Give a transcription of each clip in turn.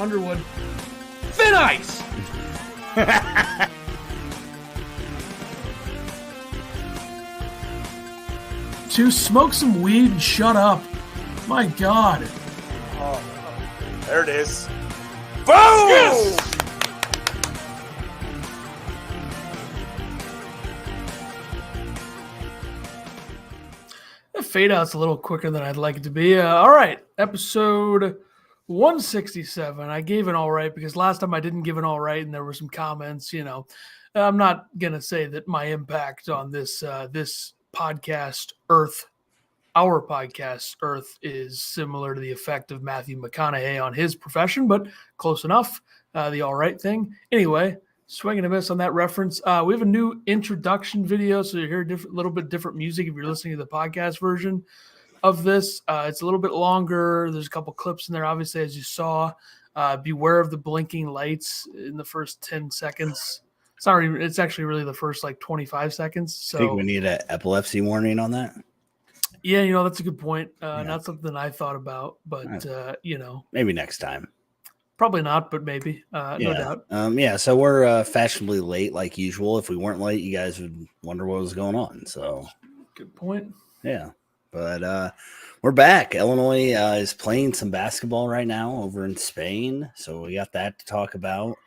Underwood. Thin ice! To smoke some weed and shut up. My God. Oh, there it is. Boom! Yes! The fade out's a little quicker than I'd like it to be. All right, episode 167. I gave an all right because last time I didn't give an all right, and there were some comments. I'm not gonna say that my impact on this podcast, our podcast, Earth, is similar to the effect of Matthew McConaughey on his profession, but close enough. The all right thing. Anyway. Swing and a miss on that reference. We have a new introduction video, so you hear a little bit different music if you're listening to the podcast version of this. It's a little bit longer. There's a couple clips in there, obviously, as you saw. Beware of the blinking lights in the first 10 seconds. It's actually really the first 25 seconds. So I think we need an epilepsy warning on that. Yeah, that's a good point. Not something I thought about, but maybe next time. Probably not, but maybe. No doubt. So we're fashionably late like usual. If we weren't late, you guys would wonder what was going on. So good point. Yeah. But we're back. Illinois is playing some basketball right now over in Spain. So we got that to talk about.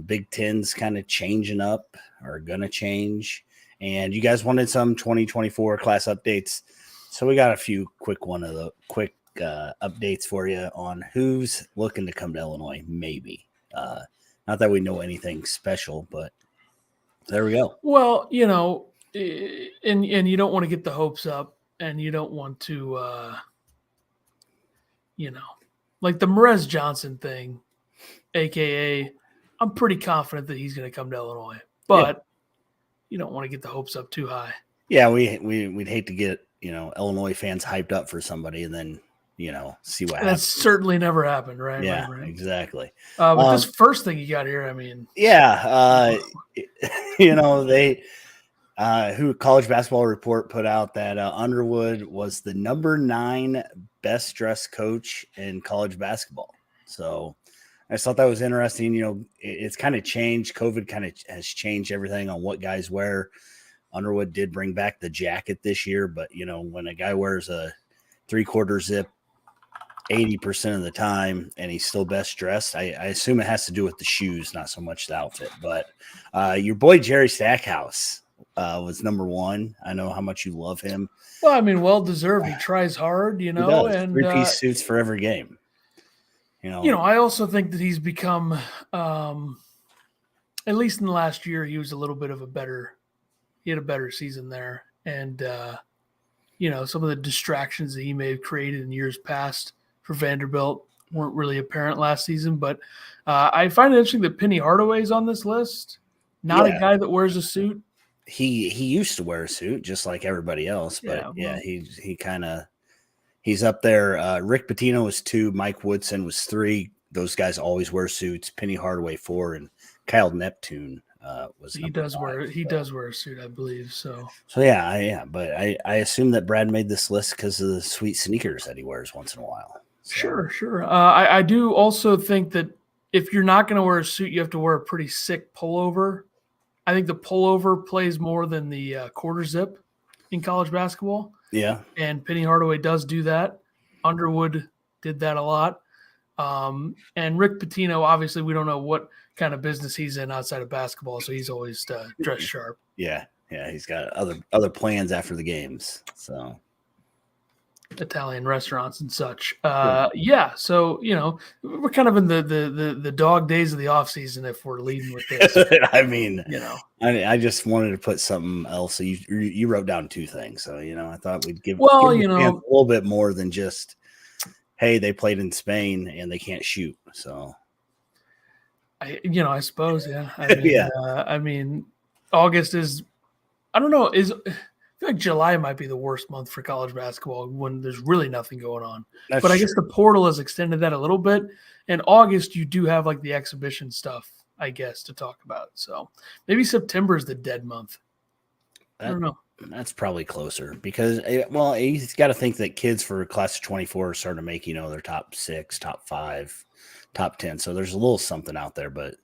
Big Ten's kind of changing up or going to change. And you guys wanted some 2024 class updates. So we got a few quick updates for you on who's looking to come to Illinois, maybe. Not that we know anything special, but there we go. Well, and you don't want to get the hopes up, and you don't want to, like the Merez Johnson thing, a.k.a. I'm pretty confident that he's going to come to Illinois, but you don't want to get the hopes up too high. Yeah, we'd hate to get, Illinois fans hyped up for somebody and then see what happens. That's certainly never happened, right? Yeah, right. Exactly. But this first thing you got here, they College Basketball Report put out that Underwood was the number 9 best dressed coach in college basketball. So I just thought that was interesting. It's kind of changed. COVID kind of has changed everything on what guys wear. Underwood did bring back the jacket this year, but when a guy wears a 3/4 zip 80% of the time and he's still best dressed, I assume it has to do with the shoes, not so much the outfit. But your boy Jerry Stackhouse was number 1. I know how much you love him. Well, well deserved. He tries hard, He does. and 3-piece suits for every game. I also think that he's become, at least in the last year, he was a little bit of he had a better season there. And, some of the distractions that he may have created in years past for Vanderbilt weren't really apparent last season. But I find it interesting that Penny Hardaway's on this list. Not a guy that wears a suit. He used to wear a suit just like everybody else, but he's up there. Rick Pitino was 2, Mike Woodson was 3. Those guys always wear suits. Penny Hardaway 4, and Kyle Neptune was. He does wear a suit, I believe. So yeah. But I assume that Brad made this list because of the sweet sneakers that he wears once in a while. So. Sure. I do also think that if you're not going to wear a suit, you have to wear a pretty sick pullover. I think the pullover plays more than the quarter zip in college basketball. Yeah. And Penny Hardaway does do that. Underwood did that a lot. And Rick Pitino, obviously, we don't know what kind of business he's in outside of basketball, so he's always dressed sharp. Yeah, he's got other plans after the games. So Italian restaurants and such. So we're kind of in the dog days of the off season if we're leading with this. I just wanted to put something else. So you wrote down 2 things, so I thought we'd give a little bit more than just, hey, they played in Spain and they can't shoot. So I suppose, August is, I don't know, I feel like July might be the worst month for college basketball when there's really nothing going on. But I guess the portal has extended that a little bit. And August, you do have the exhibition stuff, I guess, to talk about. So maybe September is the dead month. I don't know. That's probably closer because, he's got to think that kids for class of 24 are starting to make, their top 6, top 5, top 10. So there's a little something out there, but,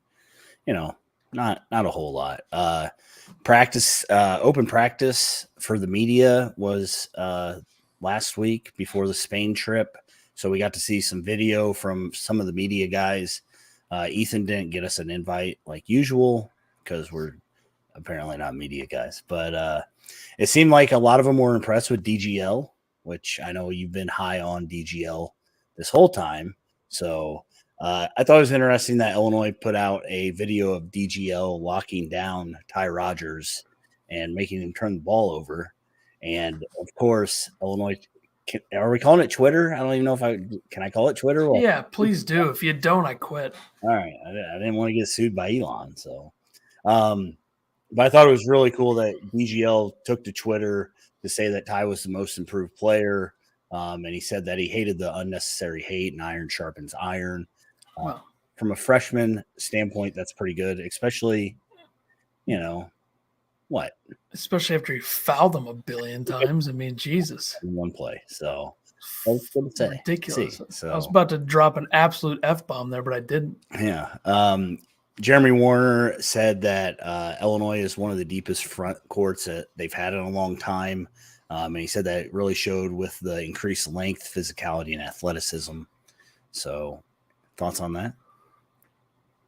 not a whole lot. Open practice for the media was last week before the Spain trip. So we got to see some video from some of the media guys. Ethan didn't get us an invite like usual because we're apparently not media guys, but it seemed like a lot of them were impressed with DGL, which I know you've been high on DGL this whole time. So I thought it was interesting that Illinois put out a video of DGL locking down Ty Rogers and making him turn the ball over. And of course, Illinois, are we calling it Twitter? I don't even know can I call it Twitter? Well, yeah, please do. If you don't, I quit. All right. I didn't want to get sued by Elon. So, but I thought it was really cool that DGL took to Twitter to say that Ty was the most improved player. And he said that he hated the unnecessary hate and iron sharpens iron. Well, from a freshman standpoint, that's pretty good, especially, what? Especially after he fouled them a billion times. I mean, Jesus. In one play. So that's good to say. Ridiculous. So I was about to drop an absolute F-bomb there, but I didn't. Yeah. Jeremy Warner said that Illinois is one of the deepest front courts that they've had in a long time. And he said that it really showed with the increased length, physicality, and athleticism. So, thoughts on that?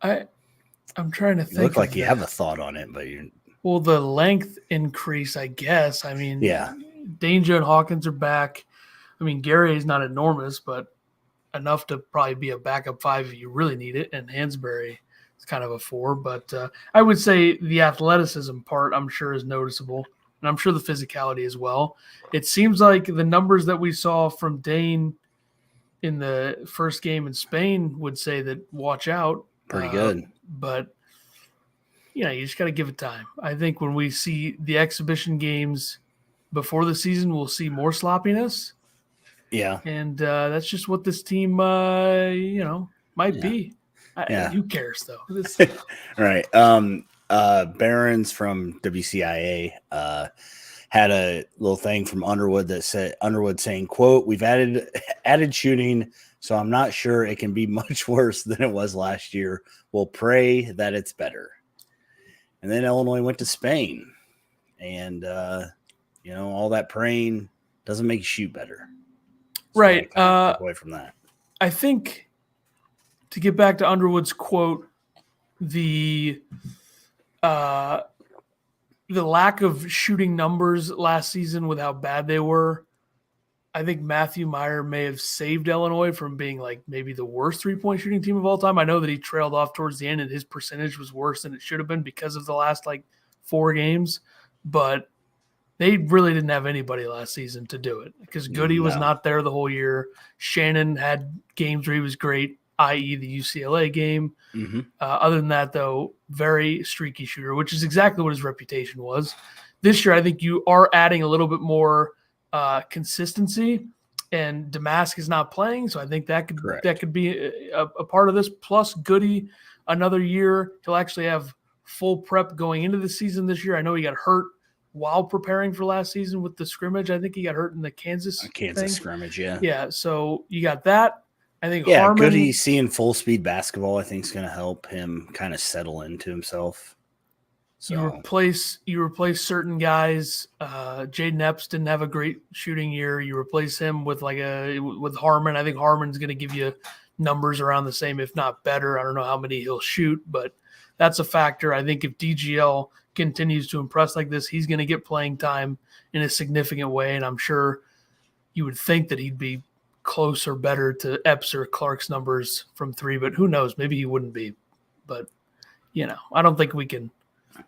I'm trying to think. You look like you have a thought on it, but you're... Well, the length increase, I guess. I mean, yeah. Danger and Hawkins are back. I mean, Gary is not enormous, but enough to probably be a backup 5 if you really need it. And Hansberry is kind of a 4. But I would say the athleticism part, I'm sure, is noticeable. And I'm sure the physicality as well. It seems like the numbers that we saw from Dane in the first game in Spain would say that watch out. Pretty good. But, you just got to give it time. I think when we see the exhibition games before the season, we'll see more sloppiness. Yeah. And that's just what this team, might be. Who cares, though? Right. Barons from WCIA had a little thing from Underwood that said Underwood saying, quote, "We've added shooting, so I'm not sure it can be much worse than it was last year. We'll pray that it's better." And then Illinois went to Spain, and all that praying doesn't make you shoot better. So right. Away from that. I think to get back to Underwood's quote, the lack of shooting numbers last season with how bad they were, I think Matthew Meyer may have saved Illinois from being like maybe the worst 3-point shooting team of all time. I know that he trailed off towards the end and his percentage was worse than it should have been because of the last 4 games, but they really didn't have anybody last season to do it because Goody was not there the whole year. Shannon had games where he was great, i.e. the UCLA game. Mm-hmm. Other than that, though, very streaky shooter, which is exactly what his reputation was. This year, I think you are adding a little bit more consistency, and Damask is not playing, so I think that could be a part of this. Plus, Goody, another year, he'll actually have full prep going into the season this year. I know he got hurt while preparing for last season with the scrimmage. I think he got hurt in the Kansas scrimmage, yeah. Yeah, so you got that. I think Harmon, Goody seeing full speed basketball, I think, is going to help him kind of settle into himself. So you replace certain guys. Jaden Epps didn't have a great shooting year. You replace him with with Harmon. I think Harmon's going to give you numbers around the same, if not better. I don't know how many he'll shoot, but that's a factor. I think if DGL continues to impress like this, he's going to get playing time in a significant way, and I'm sure you would think that he'd be close or better to Epps or Clark's numbers from 3, but who knows? Maybe he wouldn't be. But, I don't think we can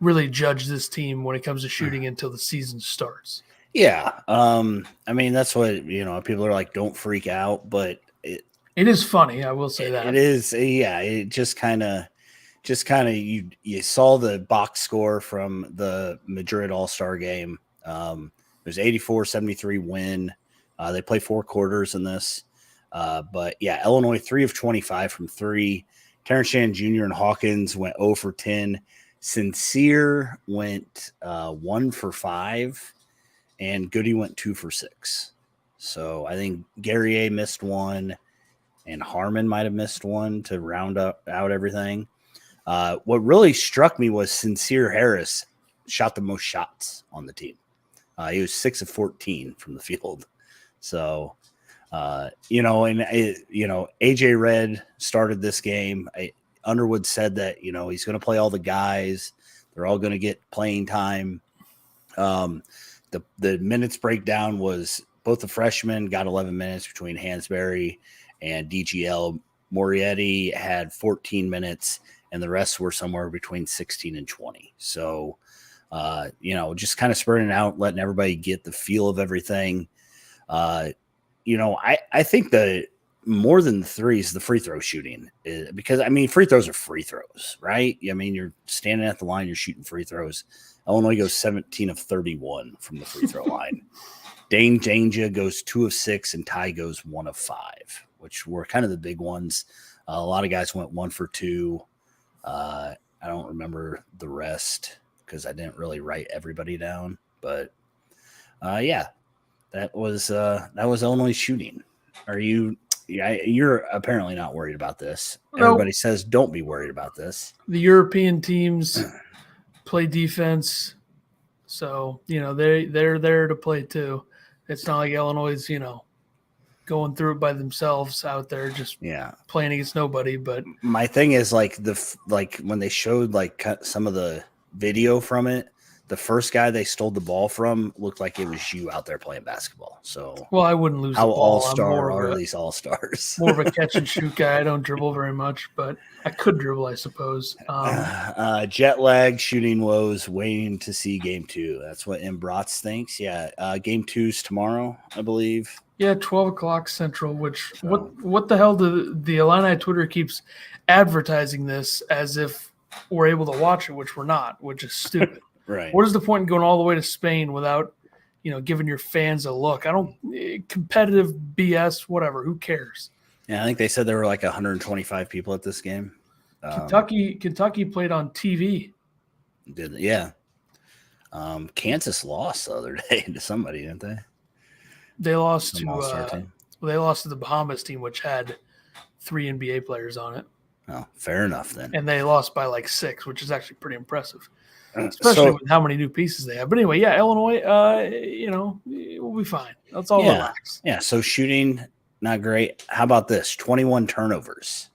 really judge this team when it comes to shooting until the season starts. Yeah. I mean, that's what, people are like, don't freak out, but it is funny. I will say that. It is. Yeah. It just kind of, you saw the box score from the Madrid All-Star game. It was 84-73 win. They play 4 quarters in this. But yeah, Illinois 3 of 25 from 3. Terrence Shannon Jr. and Hawkins went 0 for 10. Sincere went 1 for 5. and Goody went 2 for 6. So I think Guerrier missed one, and Harmon might have missed one to round out everything. What really struck me was Sincere Harris shot the most shots on the team. He was 6 of 14 from the field. So, AJ Red started this game. Underwood said that, he's going to play all the guys. They're all going to get playing time. The minutes breakdown was both the freshmen got 11 minutes between Hansberry and DGL. Morietti had 14 minutes, and the rest were somewhere between 16 and 20. So, just kind of spreading out, letting everybody get the feel of everything. I think the more than the threes, the free throw shooting is, because free throws are free throws, right? You're standing at the line, you're shooting free throws. Illinois goes 17 of 31 from the free throw line. Dane Danja goes 2 of 6, and Ty goes 1 of 5, which were kind of the big ones. A lot of guys went 1 for 2. I don't remember the rest because I didn't really write everybody down, but that was Illinois shooting. You're apparently not worried about this. No. Everybody says don't be worried about this. The European teams play defense, so they're there to play too. It's not like Illinois is going through it by themselves out there just playing against nobody. But my thing is like when they showed some of the video from it, the first guy they stole the ball from looked like it was you out there playing basketball. So, well, I wouldn't lose. How the ball. all-star are these all-stars? More of a catch and shoot guy. I don't dribble very much, but I could dribble, I suppose. Jet lag, shooting woes, waiting to see game 2. That's what M. Bratz thinks. Yeah, game 2's tomorrow, I believe. Yeah, 12 o'clock Central. Which what the hell? The Illini Twitter keeps advertising this as if we're able to watch it, which we're not, which is stupid. Right. What is the point in going all the way to Spain without, giving your fans a look? Competitive BS, whatever. Who cares? Yeah, I think they said there were 125 people at this game. Kentucky played on TV. Yeah. Kansas lost the other day to somebody, didn't they? They lost to the Bahamas team, which had 3 NBA players on it. Oh, fair enough then. And they lost by 6, which is actually pretty impressive. Especially with how many new pieces they have. But anyway, Illinois, we'll be fine. Let's all relax. Yeah, so shooting, not great. How about this? 21 turnovers.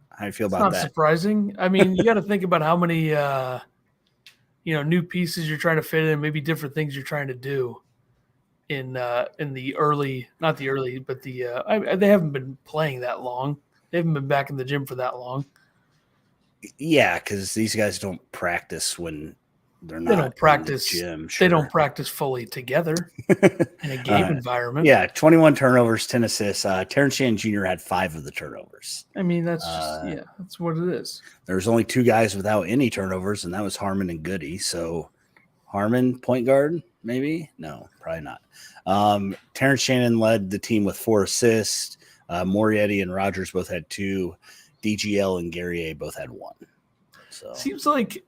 How do you feel about that? Not surprising. You got to think about how many, new pieces you're trying to fit in, maybe different things you're trying to do in the early, not the early, but they haven't been playing that long. They haven't been back in the gym for that long. Yeah, because these guys don't practice when they're not. They don't practice. In the gym, They don't practice fully together in a game environment. Yeah, 21 turnovers, 10 assists. Terrence Shannon Jr. had 5 of the turnovers. That's just, that's what it is. There's only 2 guys without any turnovers, and that was Harmon and Goody. So Harmon, point guard, maybe? No, probably not. Terrence Shannon led the team with 4 assists. Morietti and Rogers both had 2. DGL and Guerrier both had 1. So seems like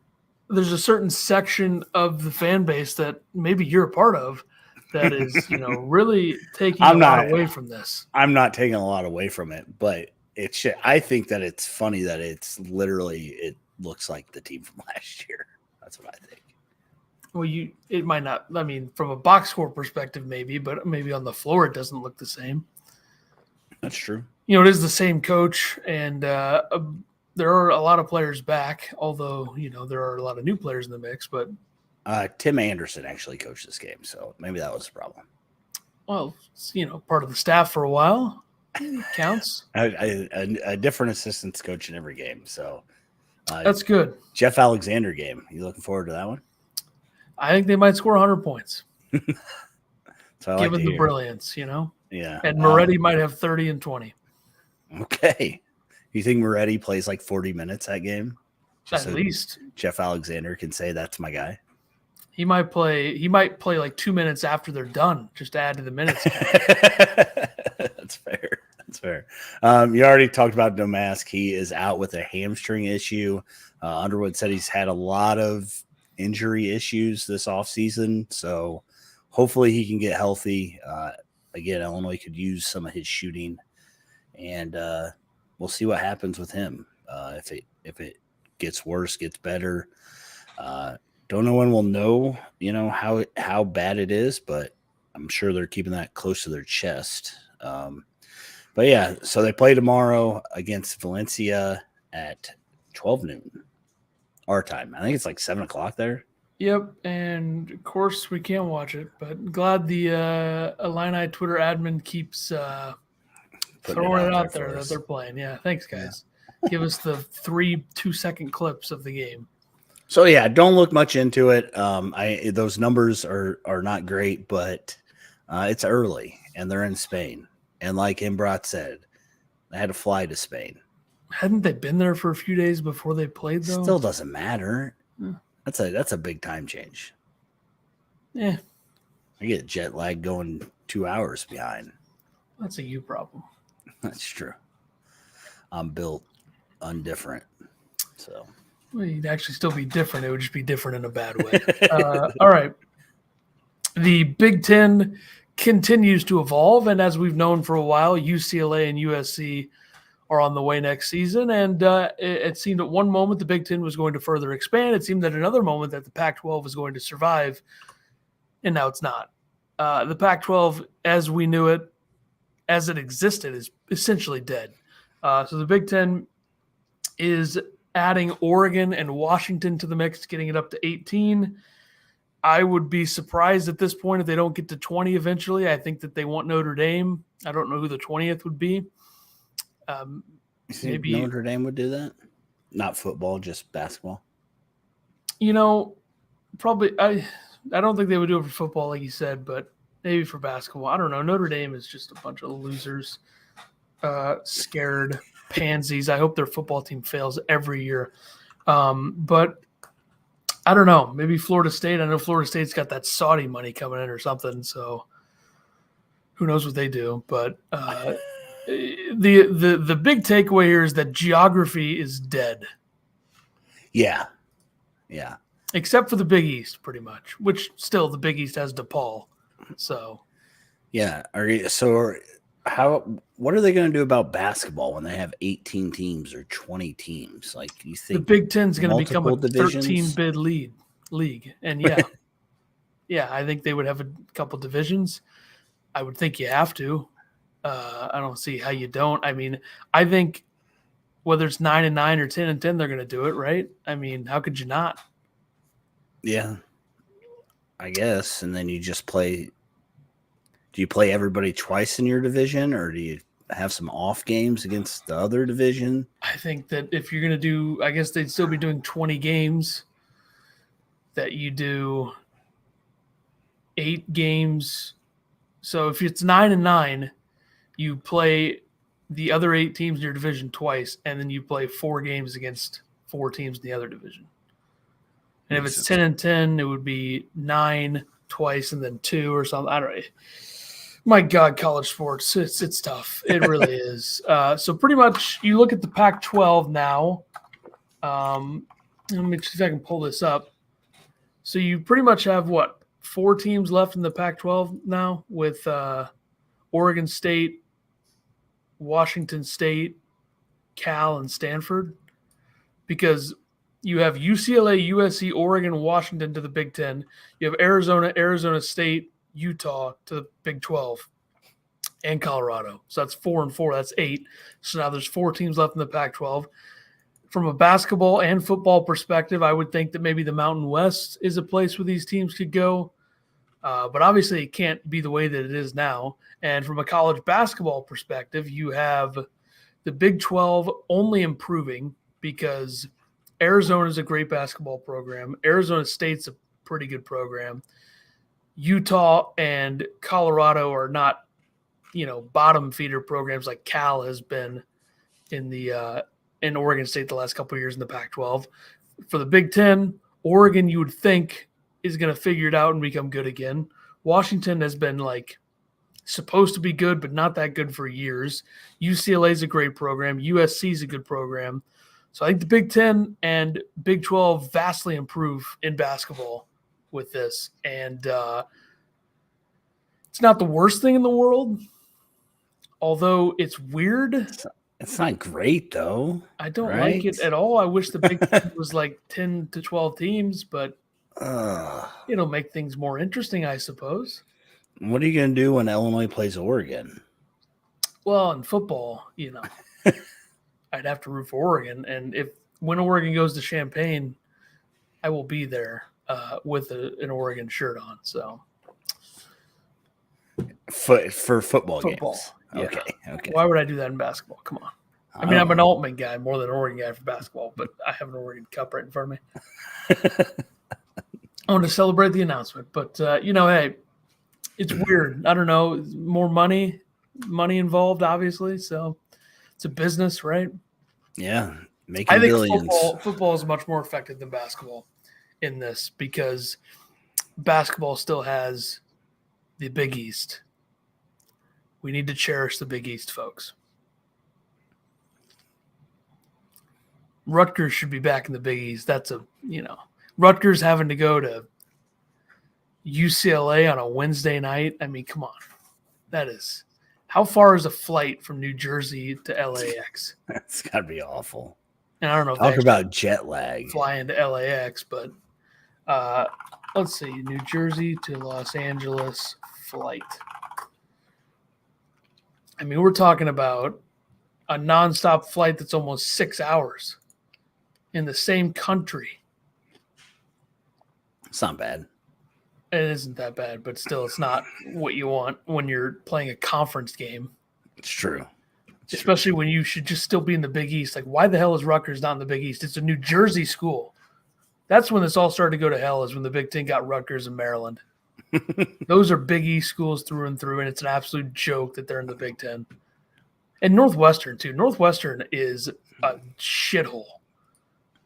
there's a certain section of the fan base that maybe you're a part of that is, really taking a lot away from this. I'm not taking a lot away from it, but I think that it's funny that it's literally, it looks like the team from last year. That's what I think. Well, it might not, from a box score perspective, maybe, but maybe on the floor, it doesn't look the same. That's true. It is the same coach, and there are a lot of players back, although, there are a lot of new players in the mix. But Tim Anderson actually coached this game, so maybe that was the problem. Well, part of the staff for a while. It counts. A different assistant's coach in every game, so that's good. Jeff Alexander game. You looking forward to that one? I think they might score 100 points. So given the brilliance, Yeah. And Moretti might have 30 and 20. Okay. You think Moretti plays 40 minutes that game? At least. Jeff Alexander can say that's my guy. He might play 2 minutes after they're done, just to add to the minutes. That's fair. That's fair. You already talked about Domask. He is out with a hamstring issue. Underwood said he's had a lot of injury issues this offseason, so hopefully he can get healthy. Again, Illinois could use some of his shooting, and we'll see what happens with him. If it gets worse, gets better. Don't know when we'll know, how bad it is, but I'm sure they're keeping that close to their chest. But yeah, so they play tomorrow against Valencia at 12 noon our time. I think it's like 7 o'clock there. Yep, and of course we can't watch it, but glad the Illini Twitter admin keeps throwing it out there that they're playing. Yeah, thanks guys. Yeah. Give us the 3 2-second clips of the game. So yeah, don't look much into it. Those numbers are not great, but it's early and they're in Spain. And like Imbrat said, they had to fly to Spain. Hadn't they been there for a few days before they played though? Still doesn't matter. Yeah. That's a big time change. Yeah. I get jet lag going 2 hours behind. That's a you problem. That's true. I'm built undifferent. So well, you'd actually still be different. It would just be different in a bad way. All right. The Big Ten continues to evolve, and as we've known for a while, UCLA and USC are on the way next season. And it seemed at one moment the Big Ten was going to further expand. It seemed at another moment that the Pac-12 was going to survive, and now it's not. The Pac-12, as we knew it, as it existed, is essentially dead. So the Big Ten is adding Oregon and Washington to the mix, getting it up to 18. I would be surprised at this point if they don't get to 20 eventually. I think that they want Notre Dame. I don't know who the 20th would be. Maybe Notre Dame would do that? Not football, just basketball? Probably. I don't think they would do it for football, like you said, but maybe for basketball. I don't know. Notre Dame is just a bunch of losers, scared pansies. I hope their football team fails every year. But I don't know. Maybe Florida State. I know Florida State's got that Saudi money coming in or something, so who knows what they do. But the big takeaway here is that geography is dead. Yeah. Except for the Big East, pretty much, which still the Big East has DePaul. So yeah. What are they going to do about basketball when they have 18 teams or 20 teams? Like, you think the Big Ten's going to become a divisions? 13-bid league, and yeah, I think they would have a couple divisions. I would think you have to. I don't see how you don't. I mean, I think whether it's 9-9 or 10-10, they're going to do it, right? I mean, how could you not? Yeah, I guess. And then you just play. Do you play everybody twice in your division, or do you have some off games against the other division? I think that if you're going to do, I guess they'd still be doing 20 games, that you do 8 games. So if it's 9-9, you play the other 8 teams in your division twice, and then you play 4 games against 4 teams in the other division. And if it's 10-10, it would be 9 twice and then 2 or something. I don't know. My God, college sports, it's tough. It really is. So pretty much you look at the Pac-12 now. Let me see if I can pull this up. So you pretty much have, 4 teams left in the Pac-12 now with Oregon State, Washington State, Cal, and Stanford, because you have UCLA, USC, Oregon, Washington to the Big Ten. You have Arizona State, Utah to the Big 12, and Colorado. So that's 4 and 4. That's 8. So now there's 4 teams left in the Pac-12. From a basketball and football perspective, I would think that maybe the Mountain West is a place where these teams could go. But obviously it can't be the way that it is now. And from a college basketball perspective, you have the Big 12 only improving because Arizona is a great basketball program. Arizona State's a pretty good program. Utah and Colorado are not, bottom feeder programs like Cal has been in Oregon State the last couple of years in the Pac-12. For the Big Ten, Oregon, you would think, is going to figure it out and become good again. Washington has been supposed to be good, but not that good for years. UCLA is a great program. USC is a good program. So I think the Big Ten and Big 12 vastly improve in basketball with this. And It's not the worst thing in the world, although it's weird. It's not great, though. I don't right? like it at all. I wish the Big Ten was like 10 to 12 teams, but it'll make things more interesting, I suppose. What are you going to do when Illinois plays Oregon? Well, in football, I'd have to root for Oregon. And when Oregon goes to Champaign, I will be there with an Oregon shirt on. So For football games. Yeah. Okay. Why would I do that in basketball? Come on. I mean, I'm an Altman guy more than an Oregon guy for basketball, but I have an Oregon cup right in front of me. I want to celebrate the announcement, but hey, it's weird. I don't know. More money involved, obviously. So it's a business, right? Yeah, I think billions. football is much more effective than basketball in this because basketball still has the Big East. We need to cherish the Big East, folks. Rutgers should be back in the Big East. That's Rutgers having to go to UCLA on a Wednesday night. I mean, come on. How far is a flight from New Jersey to LAX? That's got to be awful. And I don't know if Talk about jet lag. Fly into LAX, but let's see. New Jersey to Los Angeles flight. I mean, we're talking about a nonstop flight that's almost 6 hours in the same country. It's not bad. It isn't that bad, but still, it's not what you want when you're playing a conference game. It's true. Especially when you should just still be in the Big East. Like, why the hell is Rutgers not in the Big East? It's a New Jersey school. That's when this all started to go to hell, is when the Big Ten got Rutgers and Maryland. Those are Big East schools through and through, and it's an absolute joke that they're in the Big Ten. And Northwestern, too. Northwestern is a shithole.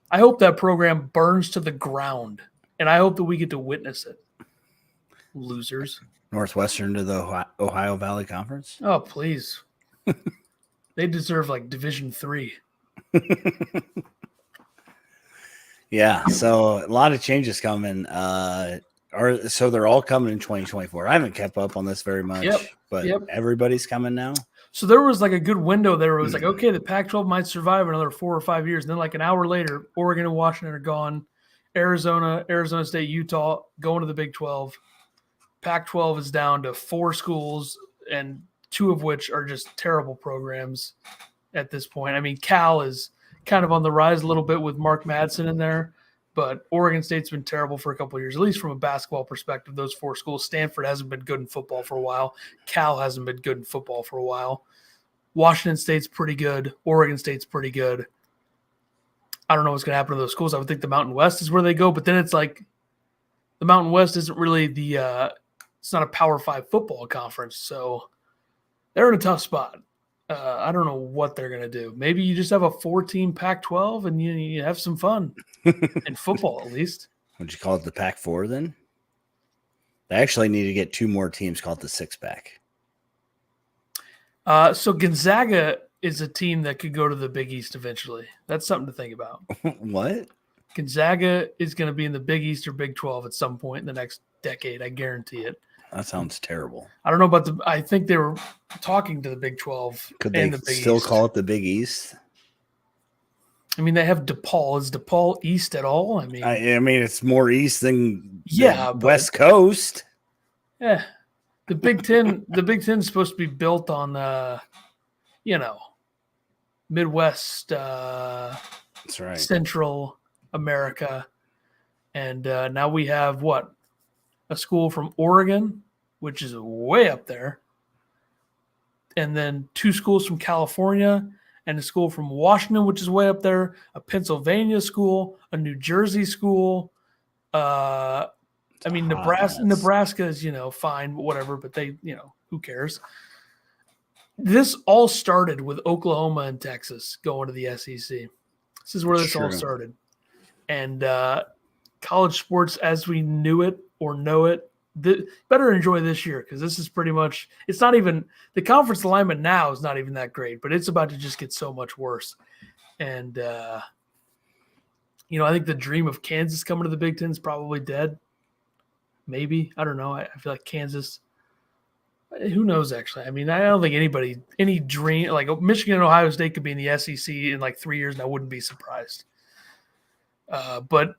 I hope that program burns to the ground, and I hope that we get to witness it. Losers. Northwestern to the Ohio Valley Conference? Oh, please. They deserve like Division III. Yeah, so a lot of changes coming. So they're all coming in 2024. I haven't kept up on this very much, but everybody's coming now. So there was like a good window there. It was like, okay, the Pac-12 might survive another 4 or 5 years. And then like an hour later, Oregon and Washington are gone. Arizona State, Utah going to the Big 12. Pac-12 is down to 4 schools, and 2 of which are just terrible programs at this point. I mean, Cal is kind of on the rise a little bit with Mark Madsen in there, but Oregon State's been terrible for a couple of years, at least from a basketball perspective, those 4 schools. Stanford hasn't been good in football for a while. Cal hasn't been good in football for a while. Washington State's pretty good. Oregon State's pretty good. I don't know what's going to happen to those schools. I would think the Mountain West is where they go, but then it's like the Mountain West isn't really it's not a Power 5 football conference, so they're in a tough spot. I don't know what they're going to do. Maybe you just have a 4-team Pac-12 and you have some fun in football, at least. Would you call it the Pac-4 then? They actually need to get 2 more teams called the 6-pack. So Gonzaga is a team that could go to the Big East eventually. That's something to think about. What? Gonzaga is going to be in the Big East or Big 12 at some point in the next decade. I guarantee it. That sounds terrible. I don't know about I think they were talking to the Big 12. Could they still call it the Big East? I mean, they have DePaul. Is DePaul East at all? I mean, it's more East than West Coast. Yeah, the Big Ten. The Big Ten is supposed to be built on, Midwest. That's right. Central America, and now we have a school from Oregon, which is way up there, and then 2 schools from California, and a school from Washington, which is way up there, a Pennsylvania school, a New Jersey school. Nebraska is, fine, whatever, but they, who cares? This all started with Oklahoma and Texas going to the SEC. This is where this all started. And college sports as we knew it or know it, better enjoy this year, because this is pretty much – it's not even – the conference alignment now is not even that great, but it's about to just get so much worse. And, I think the dream of Kansas coming to the Big Ten is probably dead. Maybe. I don't know. I feel like Kansas Who knows, actually? I mean, I don't think any dream, like Michigan and Ohio State could be in the SEC in like 3 years, and I wouldn't be surprised. But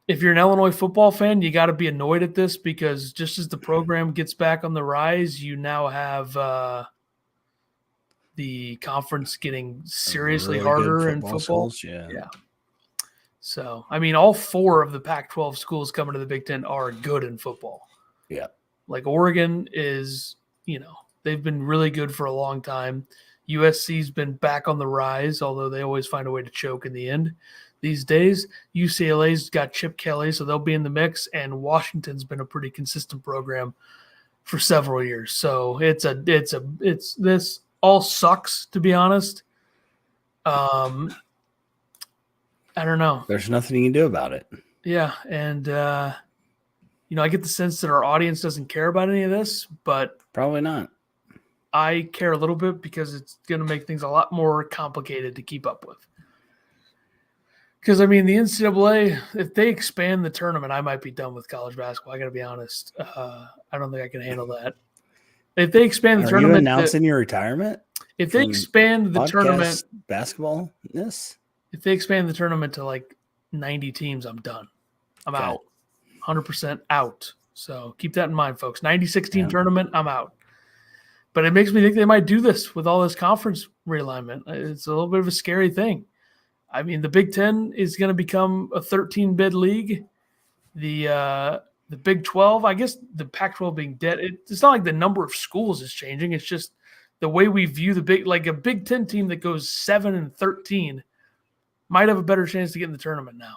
if you're an Illinois football fan, you got to be annoyed at this because just as the program gets back on the rise, you now have the conference getting seriously Really good harder in football. schools, Yeah. So, I mean, all 4 of the Pac-12 schools coming to the Big Ten are good in football. Yeah. Like Oregon is, they've been really good for a long time. USC's been back on the rise, although they always find a way to choke in the end. These days, UCLA's got Chip Kelly, so they'll be in the mix, and Washington's been a pretty consistent program for several years. So this all sucks, to be honest. I don't know. There's nothing you can do about it. Yeah, and I get the sense that our audience doesn't care about any of this, but Probably not. I care a little bit because it's going to make things a lot more complicated to keep up with. Because, I mean, the NCAA, if they expand the tournament, I might be done with college basketball. I got to be honest. I don't think I can handle that. If they expand the tournament. Are you announcing your retirement? If they expand the tournament. Basketball? Yes. If they expand the tournament to like 90 teams, I'm done. I'm out. 100% out. So keep that in mind, folks. 96-team tournament, I'm out. But it makes me think they might do this with all this conference realignment. It's a little bit of a scary thing. I mean, the Big Ten is going to become a 13-bid league. The Big 12, I guess the Pac-12 being dead, it's not like the number of schools is changing. It's just the way we view a Big Ten team that goes 7-13 might have a better chance to get in the tournament now.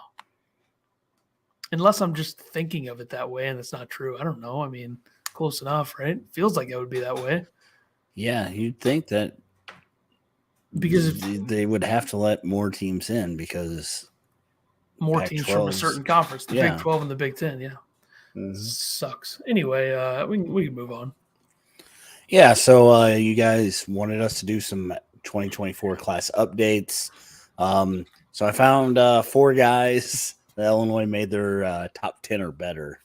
Unless I'm just thinking of it that way and it's not true. I don't know. I mean, close enough, right? Feels like it would be that way. Yeah, you'd think that because they would have to let more teams in because more teams from a certain conference, the Big 12 and the Big 10, Sucks. Anyway, we can move on. Yeah, so you guys wanted us to do some 2024 class updates. So I found 4 guys that Illinois made their top 10 or better.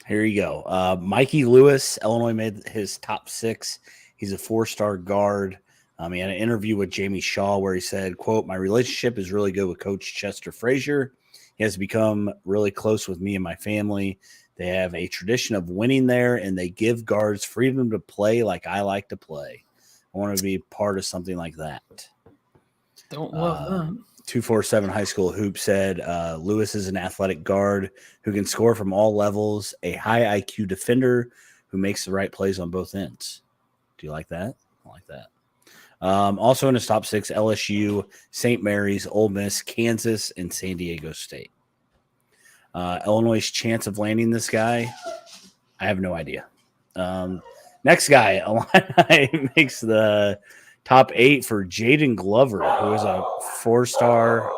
Here you go. Mikey Lewis, Illinois made his top 6. He's a 4-star guard. He had an interview with Jamie Shaw where he said, quote, "My relationship is really good with Coach Chester Frazier. He has become really close with me and my family. They have a tradition of winning there, and they give guards freedom to play like I like to play. I want to be part of something like that." Don't love that. 247 High School Hoop said Lewis is an athletic guard who can score from all levels, a high IQ defender who makes the right plays on both ends. Do you like that? I like that. Also in his top 6, LSU, St. Mary's, Ole Miss, Kansas, and San Diego State. Illinois' chance of landing this guy, I have no idea. Next guy, Illini makes the top 8 for Jaden Glover, who is a 4-star.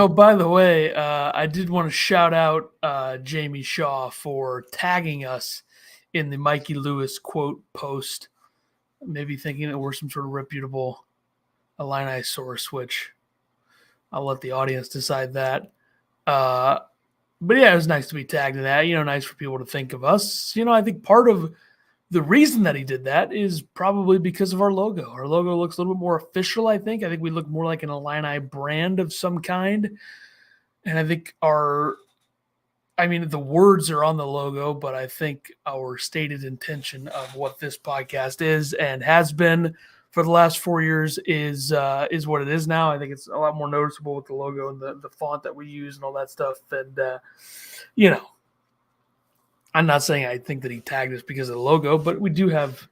By the way, I did want to shout out Jamie Shaw for tagging us in the Mikey Lewis quote post, maybe thinking that we're some sort of reputable Illini source, which I'll let the audience decide that. But yeah, it was nice to be tagged in that, nice for people to think of us. I think part of the reason that he did that is probably because of our logo. Our logo looks a little bit more official, I think. I think we look more like an Illini brand of some kind. And I think the words are on the logo, but I think our stated intention of what this podcast is and has been for the last 4 years is what it is now. I think it's a lot more noticeable with the logo and the font that we use and all that stuff. And, I'm not saying I think that he tagged us because of the logo, but we do have,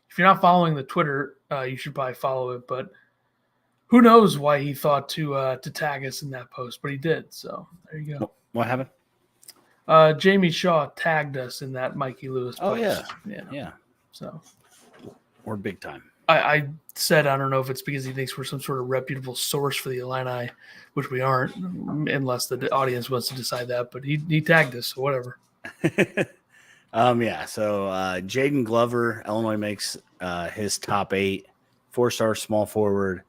if you're not following the Twitter, you should probably follow it, but who knows why he thought to tag us in that post, but he did. So there you go. What happened? Jamie Shaw tagged us in that Mikey Lewis post. Oh, yeah. So we're big time. I said, I don't know if it's because he thinks we're some sort of reputable source for the Illini, which we aren't, unless the audience wants to decide that, but he tagged us, so whatever. So Jaden Glover, Illinois makes his top 8, 4-star small forward,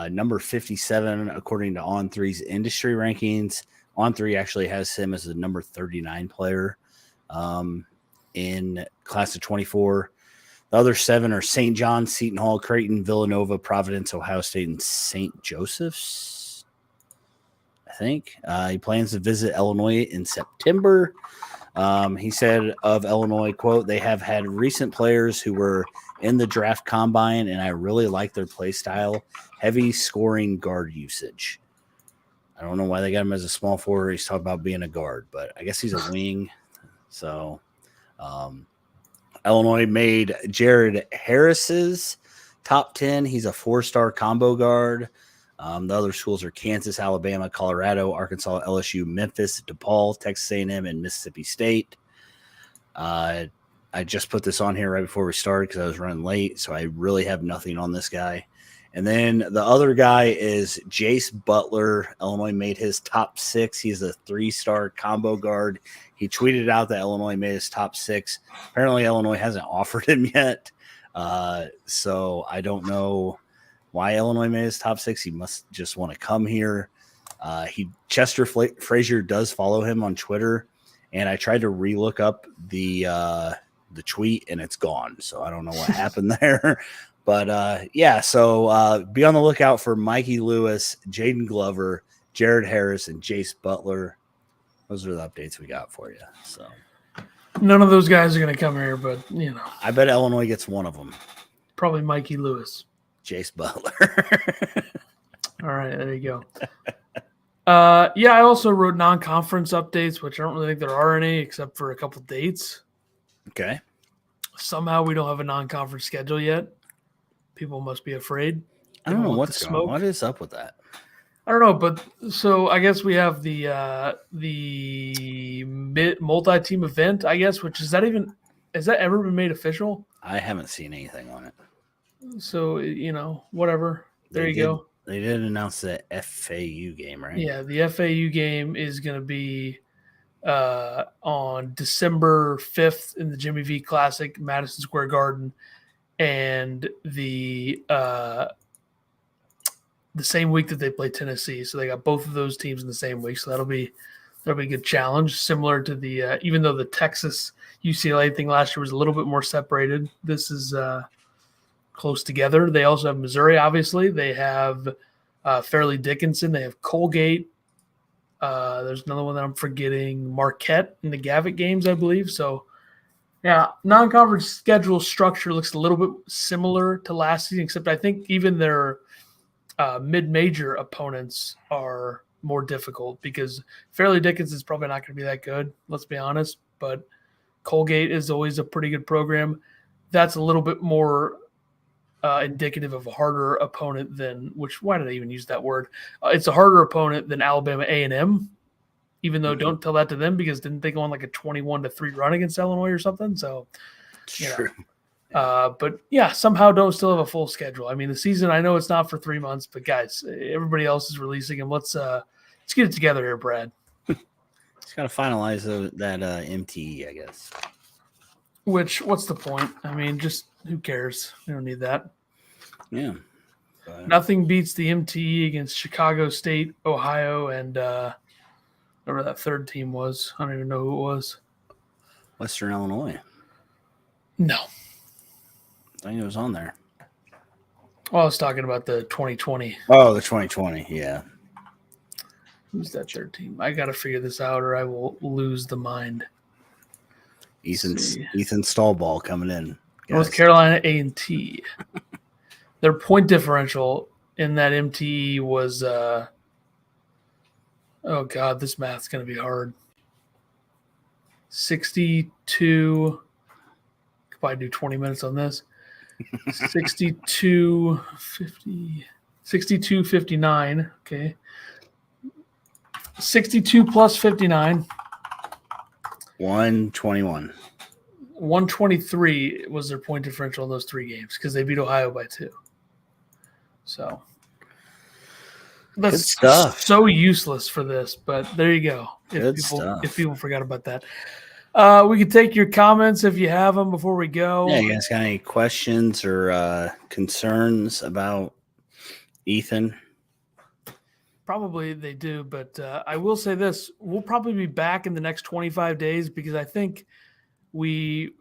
number 57 according to On3's industry rankings. On3 actually has him as the number 39 player. in class of 24. The other 7 are St. John's, Seton Hall, Creighton, Villanova, Providence, Ohio State, and St. Joseph's, I think. He plans to visit Illinois in September. He said of Illinois, quote, "They have had recent players who were in the draft combine, and I really like their play style, heavy scoring guard usage." I don't know why they got him as a small forward. He's talking about being a guard, but I guess he's a wing. So Illinois made Jared Harris's top 10. He's a 4-star combo guard. The other schools are Kansas, Alabama, Colorado, Arkansas, LSU, Memphis, DePaul, Texas A&M, and Mississippi State. I just put this on here right before we started because I was running late, so I really have nothing on this guy. And then the other guy is Jace Butler. Illinois made his top 6. He's a 3-star combo guard. He tweeted out that Illinois made his top 6. Apparently, Illinois hasn't offered him yet. So I don't know why Illinois made his top 6. He must just want to come here. Chester Frazier does follow him on Twitter, and I tried to relook up the tweet, and it's gone. So I don't know what happened there. But, yeah, so be on the lookout for Mikey Lewis, Jaden Glover, Jared Harris, and Jace Butler. Those are the updates we got for you. So None of those guys are going to come here, but, I bet Illinois gets one of them. Probably Mikey Lewis. Jace Butler. All right, there you go. Yeah, I also wrote non-conference updates, which I don't really think there are any except for a couple dates. Okay. Somehow we don't have a non-conference schedule yet. People must be afraid. I don't know what's going on. What is up with that? I don't know, but so I guess we have the multi-team event, I guess, which has that ever been made official? I haven't seen anything on it. So, whatever. There you go. They did announce the FAU game, right? Yeah, the FAU game is going to be on December 5th in the Jimmy V Classic, Madison Square Garden, and the same week that they play Tennessee. So they got both of those teams in the same week. So that'll be a good challenge, similar to the even though the Texas UCLA thing last year was a little bit more separated. This is close together. They also have Missouri, obviously. They have Fairleigh Dickinson. They have Colgate. There's another one that I'm forgetting, Marquette in the Gavitt games, I believe. So, yeah, non-conference schedule structure looks a little bit similar to last season, except I think even their mid-major opponents are more difficult because Fairleigh Dickinson is probably not going to be that good, let's be honest. But Colgate is always a pretty good program. That's a little bit more indicative of a harder opponent than why did I even use that word? It's a harder opponent than Alabama A&M, even though don't tell that to them because didn't they go on like a 21-3 run against Illinois or something? So, True. But yeah, somehow don't still have a full schedule. I mean, the season, I know it's not for 3 months, but guys, everybody else is releasing them. Let's get it together here, Brad. Just got to finalize that MTE, I guess. What's the point? I mean, just who cares? We don't need that. Yeah. Nothing beats the MTE against Chicago State, Ohio, and whatever that third team was. I don't even know who it was. Western Illinois. No. I think it was on there. Well, I was talking about the 2020. Oh, the 2020, yeah. Who's that third team? I got to figure this out or I will lose the mind. Ethan Stallball coming in. North Carolina A&T. Their point differential in that MTE was oh God, this math's going to be hard. 62. Could probably do 20 minutes on this. 62-59. Okay. 62 plus 59. 121. 123 was their point differential in those 3 games because they beat Ohio by 2. So that's so useless for this, but there you go. If people forgot about that. We could take your comments if you have them before we go. Yeah, you guys got any questions or concerns about Ethan? Probably they do, but I will say this. We'll probably be back in the next 25 days because I think We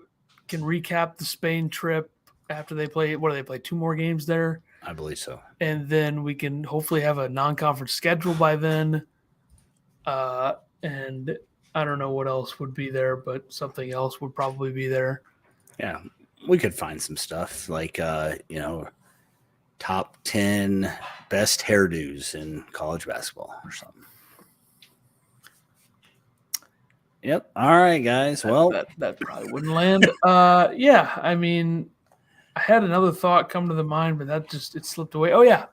can recap the Spain trip after they play. What do they play? 2 more games there? I believe so. And then we can hopefully have a non-conference schedule by then. And I don't know what else would be there, but something else would probably be there. Yeah, we could find some stuff like, top 10 best hairdos in college basketball or something. Yep. All right, guys. Well, that probably wouldn't land. Yeah, I mean, I had another thought come to the mind, but it slipped away. Oh yeah,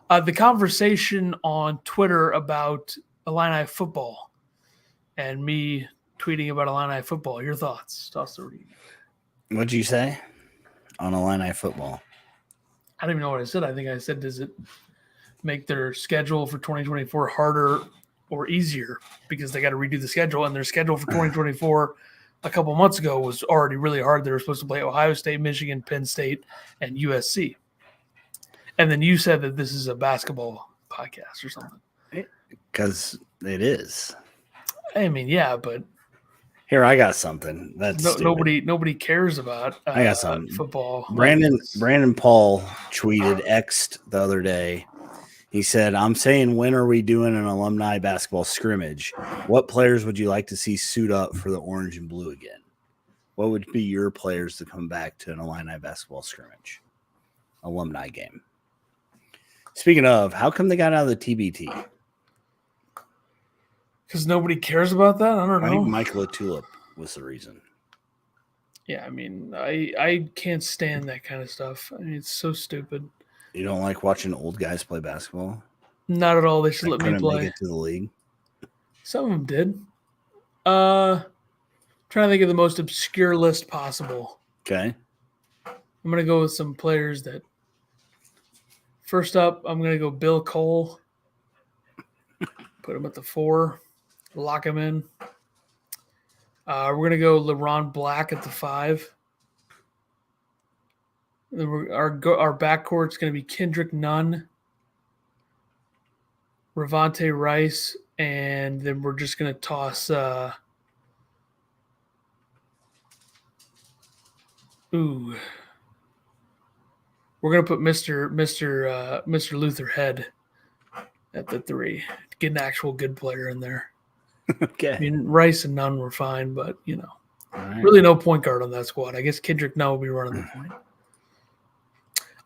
the conversation on Twitter about Illini football and me tweeting about Illini football. Your thoughts? Toss the read. What'd you say on Illini football? I don't even know what I said. I think I said, does it make their schedule for 2024 harder or easier because they got to redo the schedule, and their schedule for 2024 a couple months ago was already really hard. They were supposed to play Ohio State, Michigan, Penn State, and USC. And then you said that this is a basketball podcast or something. Because it is. I mean, yeah, but here I got something. That's nobody cares about. I got something. Football. Brandon Paul tweeted X'd the other day. He said, "I'm saying, when are we doing an alumni basketball scrimmage? What players would you like to see suit up for the orange and blue again? What would be your players to come back to an Illini basketball scrimmage, alumni game?" Speaking of, how come they got out of the TBT? Because nobody cares about that? I don't know. I think Michael Tulip was the reason. Yeah, I mean, I can't stand that kind of stuff. I mean, it's so stupid. You don't like watching old guys play basketball? Not at all. They should let me play. Make it to the league. Some of them did. Trying to think of the most obscure list possible. Okay. I'm gonna go with some players that. First up, I'm gonna go Bill Cole. Put him at the 4. Lock him in. We're going to go LeBron Black at the 5. Then our backcourt's going to be Kendrick Nunn, Ravonte Rice, and then we're just going to toss we're going to put Mr. Luther Head at the 3. Get an actual good player in there. Okay. I mean, Rice and Nunn were fine, but, right. Really no point guard on that squad. I guess Kendrick Nunn will be running the point.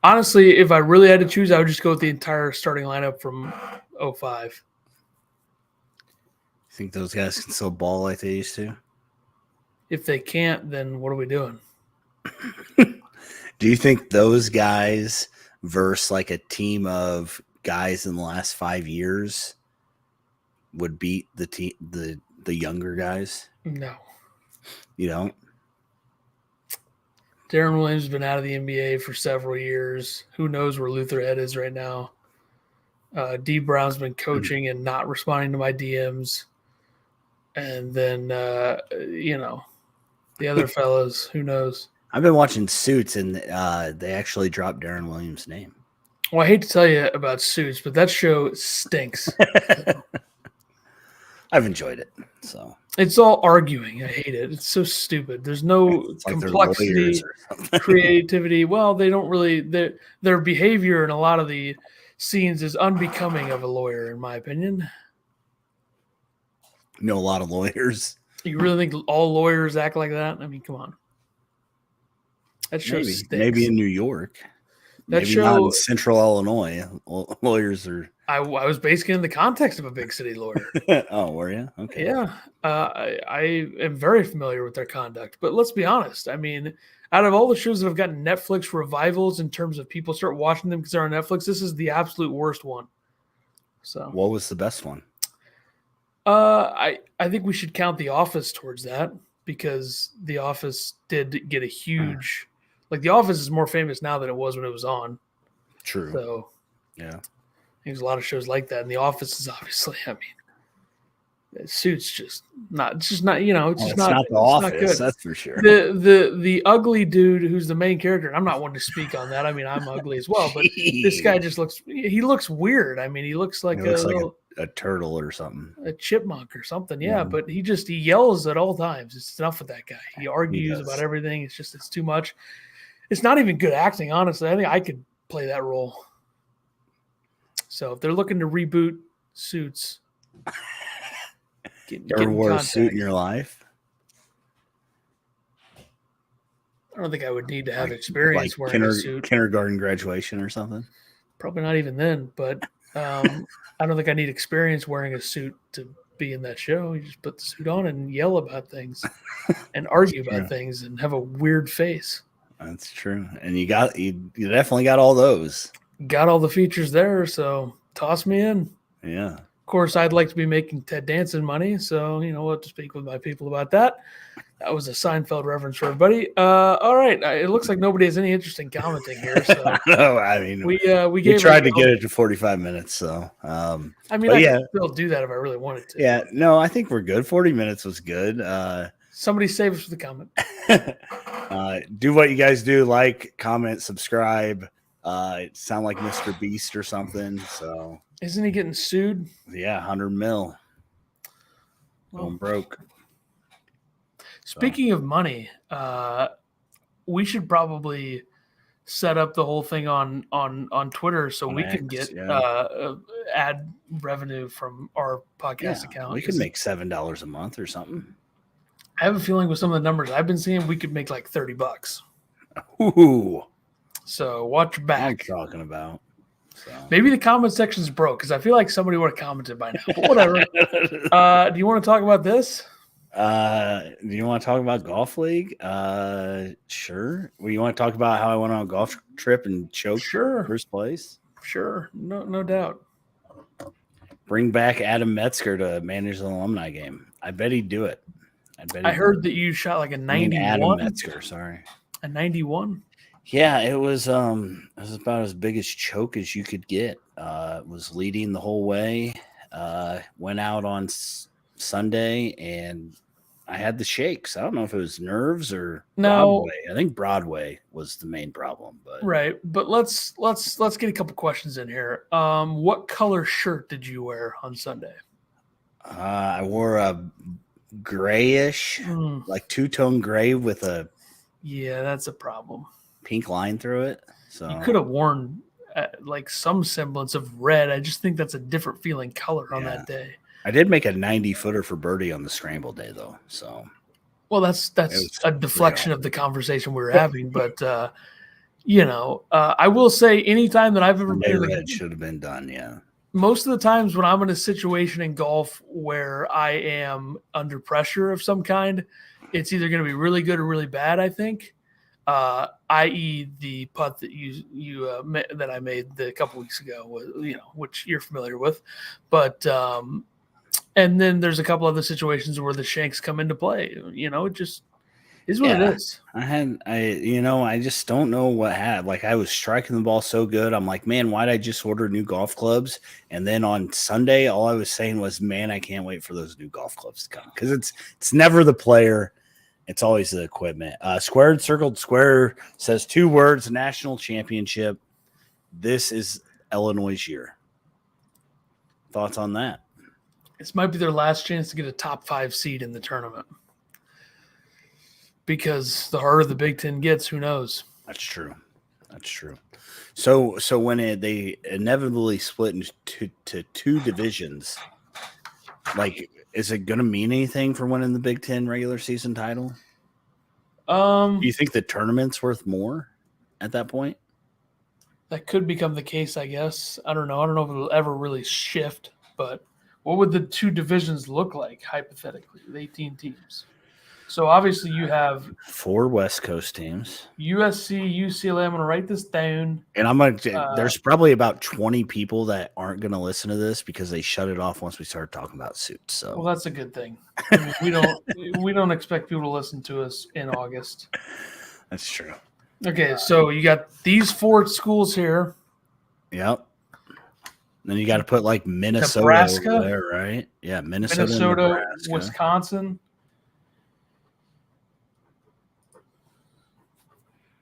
Honestly, if I really had to choose, I would just go with the entire starting lineup from 05. You think those guys can still ball like they used to? If they can't, then what are we doing? Do you think those guys versus like a team of guys in the last 5 years would beat the younger guys? No. You don't? Darren Williams has been out of the NBA for several years. Who knows where Luther Head is right now? D. Brown's been coaching and not responding to my DMs. And then, the other fellas, who knows? I've been watching Suits, and they actually dropped Darren Williams' name. Well, I hate to tell you about Suits, but that show stinks. I've enjoyed it. So it's all arguing. I hate it. It's so stupid. There's no complexity, creativity. Well, they don't really. Their behavior in a lot of the scenes is unbecoming of a lawyer, in my opinion. You know a lot of lawyers. You really think all lawyers act like that? I mean, come on. That show stinks. Maybe in New York. Maybe not in Central Illinois. Lawyers are. I was basically in the context of a big city lawyer. Oh, were you? Okay. Yeah. I am very familiar with their conduct. But let's be honest. I mean, out of all the shows that have gotten Netflix revivals in terms of people start watching them because they're on Netflix, this is the absolute worst one. So, what was the best one? I think we should count The Office towards that because The Office did get a huge. Like, The Office is more famous now than it was when it was on. True. So, yeah. There's a lot of shows like that. And The Office is obviously, I mean, Suits it's just not, it's not The Office, that's for sure. The ugly dude who's the main character, and I'm not one to speak on that. I mean, I'm ugly as well, but this guy just looks weird. I mean, he looks like a turtle or something. A chipmunk or something. Yeah, but he yells at all times. It's enough with that guy. He argues about everything. It's too much. It's not even good acting, honestly. I think I could play that role. So if they're looking to reboot Suits, you ever wore a suit in your life? I don't think I would need to have experience wearing a suit. Kindergarten graduation or something? Probably not even then, but I don't think I need experience wearing a suit to be in that show. You just put the suit on and yell about things and argue about things and have a weird face. That's true. And you definitely got all those. Got all the features there, so toss me in. Yeah. Of course, I'd like to be making Ted Danson money, so we'll have to speak with my people about that. That was a Seinfeld reference for everybody. All right, it looks like nobody has any interest in commenting here. So no, I mean, we tried to get it to 45 minutes. So I could still do that if I really wanted to. Yeah, no, I think we're good. 40 minutes was good. Somebody save us for the comment. Do what you guys do: like, comment, subscribe. Sound like Mr. Beast or something. So isn't he getting sued? Yeah, 100 mil. Going broke. Speaking of money, we should probably set up the whole thing on Twitter so we can get ad revenue from our podcast account. We could make $7 a month or something. I have a feeling with some of the numbers I've been seeing, we could make like $30. Ooh. So watch your back. What I'm talking about. So. Maybe the comment section's broke because I feel like somebody would have commented by now. But whatever. Do you want to talk about this? Do you want to talk about golf league? Sure. Well, you want to talk about how I went on a golf trip and choked first place? Sure. No doubt. Bring back Adam Metzger to manage the alumni game. I bet he'd do it. I heard that you shot like a 91. Adam Metzger, sorry. A 91? Yeah, it was about as big as choke as you could get. Was leading the whole way. Went out on Sunday and I had the shakes. I don't know if it was nerves or Broadway. I think Broadway was the main problem. But right. But let's get a couple questions in here. What color shirt did you wear on Sunday? I wore a grayish, like two-tone gray with a that's a problem. Pink line through it. So you could have worn like some semblance of red. I just think that's a different feeling color on that day. I did make a 90-footer for birdie on the scramble day, though. So, well, that's a deflection of the conversation we were having. But I will say, anytime that I've ever been, red should have been done. Yeah. Most of the times when I'm in a situation in golf where I am under pressure of some kind, it's either going to be really good or really bad. I think, i.e., the putt that that I made a couple weeks ago, which you're familiar with, but. And then there's a couple other situations where the shanks come into play. It just is what it is. I just don't know what happened. Like, I was striking the ball so good. I'm like, man, why'd I just order new golf clubs? And then on Sunday, all I was saying was, man, I can't wait for those new golf clubs to come. Because it's never the player. It's always the equipment. Squared Circled Square says 2 words, national championship. This is Illinois' year. Thoughts on that? This might be their last chance to get a top 5 seed in the tournament. Because the harder the Big Ten gets, who knows? That's true. So when they inevitably split into 2 divisions, like, is it going to mean anything for winning the Big Ten regular season title? Do you think the tournament's worth more at that point? That could become the case, I guess. I don't know. I don't know if it'll ever really shift, but what would the 2 divisions look like, hypothetically, with 18 teams? So, obviously, you have 4 West Coast teams. USC, UCLA. I'm going to write this down. And I'm going to – there's probably about 20 people that aren't going to listen to this because they shut it off once we started talking about Suits. So, well, that's a good thing. I mean, we don't expect people to listen to us in August. That's true. Okay, so you got these 4 schools here. Yep. Then you got to put like Minnesota Nebraska, over there, right? Yeah, Minnesota, Wisconsin.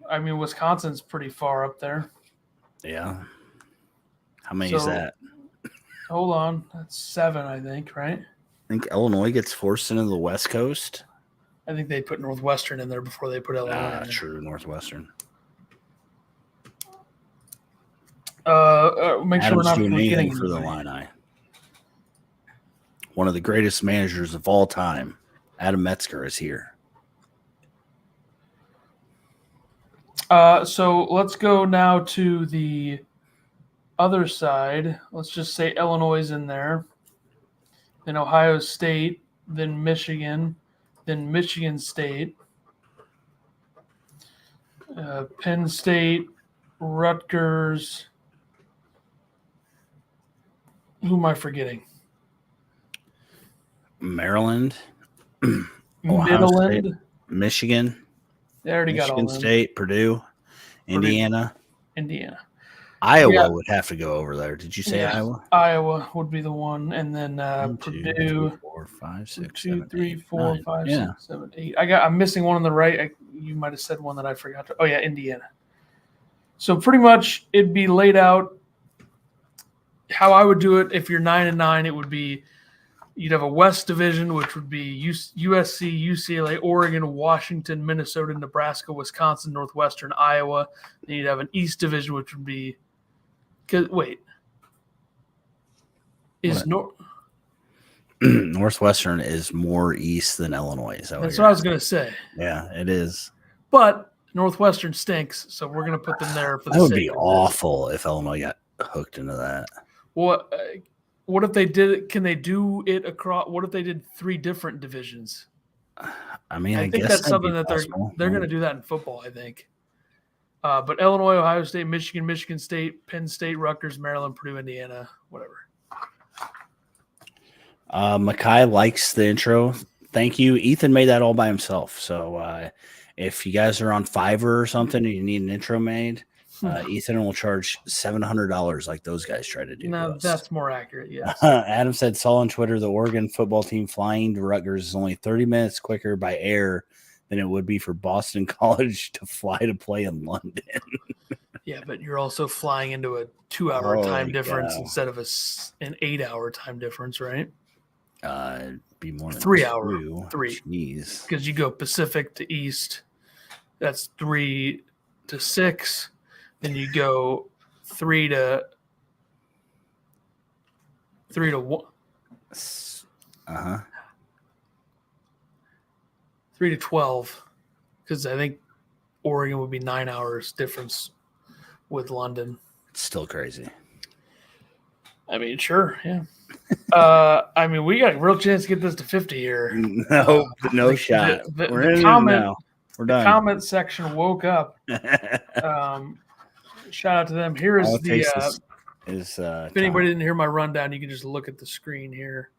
I mean, Wisconsin's pretty far up there. Yeah. How many is that? Hold on. That's 7, I think, right? I think Illinois gets forced into the West Coast. I think they put Northwestern in there before they put Illinois in there. True, Northwestern. Make sure we're Adam's not doing forgetting anything for the Illini. One of the greatest managers of all time, Adam Metzger, is here. So let's go now to the other side. Let's just say Illinois is in there, then Ohio State, then Michigan State, Penn State, Rutgers. Who am I forgetting? Maryland, Midland, State, Michigan, they already got all Michigan them. State, Purdue, Indiana. Yeah. Iowa would have to go over there. Did you say Iowa? Iowa would be the one, and then 1, 2, Purdue. 3, 4, 5, 6, 2, 7, 3, 8, 4, 9. 5, Yeah. 6, 7, 8. I'm missing one on the right. You might have said one that I forgot to. Oh yeah, Indiana. So pretty much it'd be laid out how I would do it. If you're 9-9, it would be you'd have a West Division, which would be USC, UCLA, Oregon, Washington, Minnesota, Nebraska, Wisconsin, Northwestern, Iowa. Then you'd have an East Division, which would be Northwestern is more east than Illinois. That's what I was going to say. Yeah, it is. But Northwestern stinks, so we're going to put them there for the That would sake be of awful if Illinois got hooked into that. What if they did it? Can they do it across? What if they did 3 different divisions? I mean, I think guess that's something that they're going to do that in football, I think. But Illinois, Ohio State, Michigan, Michigan State, Penn State, Rutgers, Maryland, Purdue, Indiana, whatever. Makai likes the intro. Thank you. Ethan made that all by himself. So if you guys are on Fiverr or something and you need an intro made, Ethan will charge $700 like those guys try to do. No, that's more accurate, yes. Adam saw on Twitter the Oregon football team flying to Rutgers is only 30 minutes quicker by air than it would be for Boston College to fly to play in London. Yeah, but you're also flying into a 2-hour time difference instead of an 8-hour time difference, right? It'd be more than 3 hour. 3. Jeez. Because you go Pacific to East, that's 3 to 6. Then you go 3 to 1. 3 to 12, because I think Oregon would be 9 hours difference with London. It's still crazy. I mean, sure, yeah. I mean, we got a real chance to get this to 50 here. No shot. We're in now. We're done. The comment section woke up. Shout out to them. Here is if anybody didn't hear my rundown, you can just look at the screen here.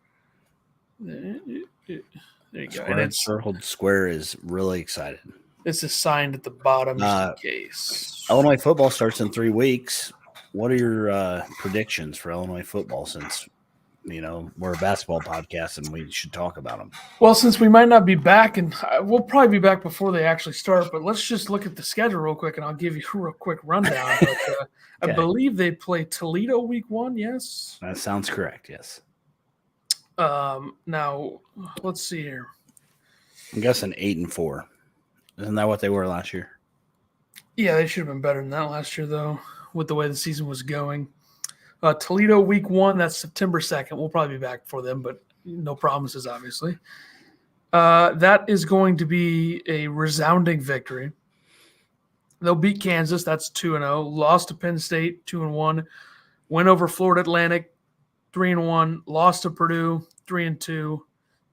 There you go. And it's circled square is really excited. This is signed at the bottom just in case. Illinois football starts in 3 weeks. What are your predictions for Illinois football since, we're a basketball podcast and we should talk about them? Well, since we might not be back, and we'll probably be back before they actually start, but let's just look at the schedule real quick and I'll give you a real quick rundown. But, okay. I believe they play Toledo week 1, yes? That sounds correct, yes. Now, let's see here. I'm guessing 8-4. Isn't that what they were last year? Yeah, they should have been better than that last year, though, with the way the season was going. Toledo week 1, that's September 2nd. We'll probably be back for them, but no promises, obviously. That is going to be a resounding victory. They'll beat Kansas. That's 2-0. Lost to Penn State, 2-1. Win over Florida Atlantic, 3-1. Lost to Purdue, 3-2.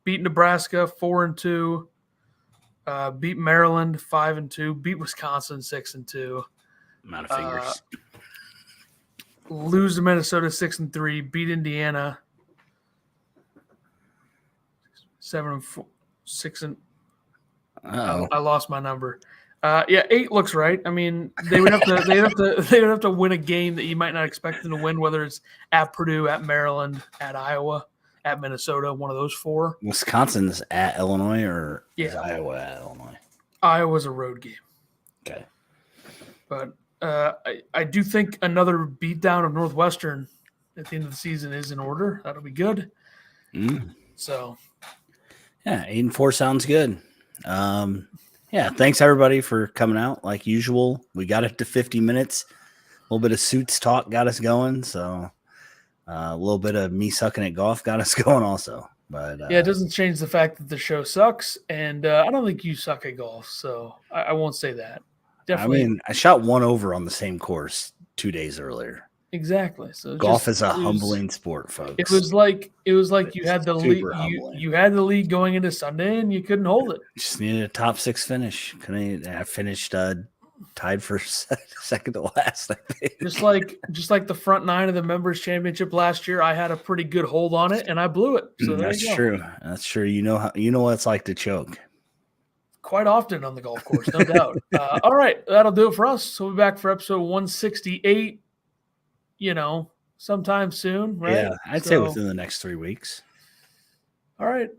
Beat Nebraska, 4-2. Beat Maryland, 5-2. Beat Wisconsin, 6-2. Amount of fingers. Lose to Minnesota, 6-3. Beat Indiana, 7-4. 6 and. I lost my number. 8 looks right. I mean, they would have to. They would have to win a game that you might not expect them to win, whether it's at Purdue, at Maryland, at Iowa, at Minnesota, one of those 4. Wisconsin's at Illinois, or is Iowa at Illinois? Iowa's a road game. Okay, but I do think another beatdown of Northwestern at the end of the season is in order. That'll be good. So, yeah, 8-4 sounds good. Yeah, thanks everybody for coming out. Like usual, we got it to 50 minutes. A little bit of suits talk got us going. So a little bit of me sucking at golf got us going also. But yeah, it doesn't change the fact that the show sucks, and I don't think you suck at golf, so I won't say that. Definitely. I mean, I shot 1 over on the same course 2 days earlier. Exactly. So golf is a humbling sport, folks. It was like you had the lead. Humbling. You had the lead going into Sunday, and you couldn't hold it. Just needed a top 6 finish. I finished tied for second to last. I think. Just like the front 9 of the members championship last year, I had a pretty good hold on it, and I blew it. So that's true. That's true. You know what it's like to choke. Quite often on the golf course, no doubt. All right, that'll do it for us. So we'll be back for episode 168. Sometime soon, right? Yeah, I'd say within the next 3 weeks. All right.